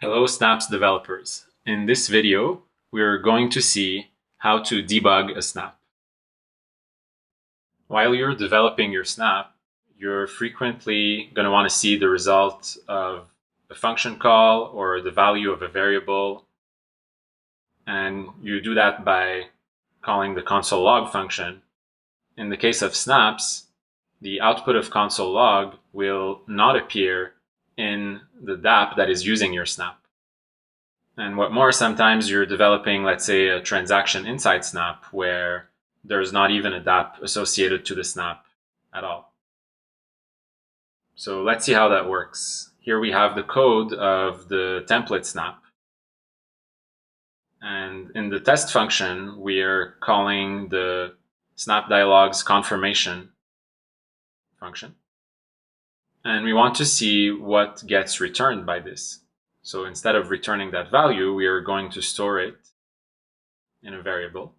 Hello Snaps developers. In this video, we're going to see how to debug a snap. While you're developing your snap, you're frequently going to want to see the result of a function call or the value of a variable. And you do that by calling the console.log function. In the case of snaps, the output of console.log will not appear in the DApp that is using your snap. And what more, sometimes you're developing, let's say, a transaction inside Snap where there's not even a DApp associated to the snap at all. So let's see how that works. Here we have the code of the template snap. And in the test function, we're calling the snap dialog's confirmation function. And we want to see what gets returned by this. So instead of returning that value, we are going to store it in a variable.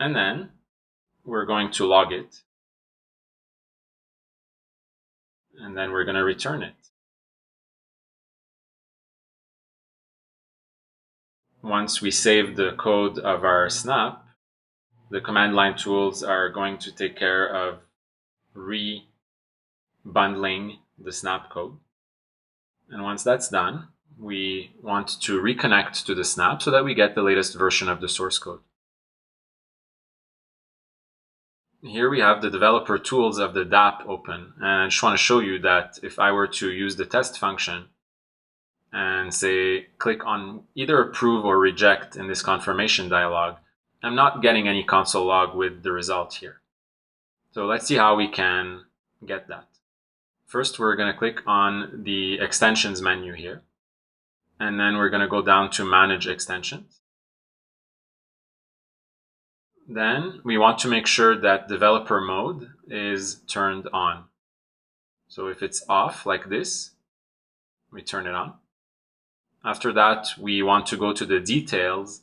And then we're going to log it. And then we're going to return it. Once we save the code of our snap, the command line tools are going to take care of rebundling the snap code. And once that's done, we want to reconnect to the snap so that we get the latest version of the source code. Here we have the developer tools of the DApp open. And I just want to show you that if I were to use the test function and say, click on either approve or reject in this confirmation dialog, I'm not getting any console log with the result here. So let's see how we can get that. First, we're going to click on the extensions menu here, and then we're going to go down to manage extensions. Then we want to make sure that developer mode is turned on. So if it's off like this, we turn it on. After that, we want to go to the details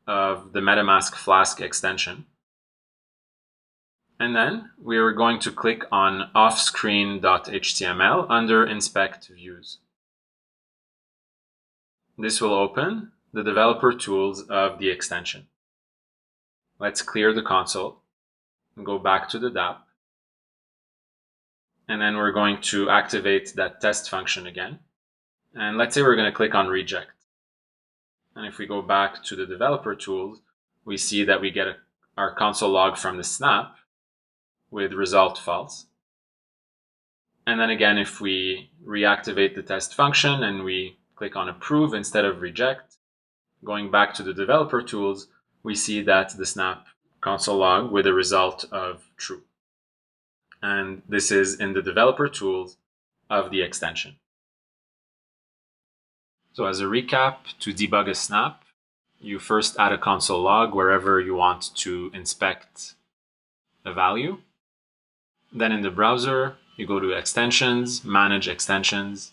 of the MetaMask Flask extension. And then we are going to click on offscreen.html under Inspect Views. This will open the developer tools of the extension. Let's clear the console and go back to the DApp. And then we're going to activate that test function again. And let's say we're going to click on reject. And if we go back to the developer tools, we see that we get our console log from the snap with result false. And then again, if we reactivate the test function and we click on approve instead of reject, going back to the developer tools, we see that the snap console log with a result of true. And this is in the developer tools of the extension. So as a recap, to debug a snap, you first add a console log wherever you want to inspect a value. Then in the browser, you go to Extensions, Manage Extensions.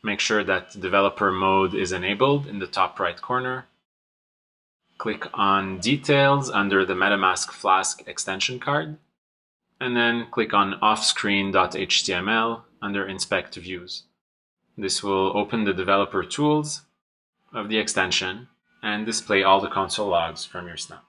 Make sure that Developer Mode is enabled in the top right corner. Click on Details under the MetaMask Flask extension card. And then click on offscreen.html under Inspect Views. This will open the developer tools of the extension and display all the console logs from your snap.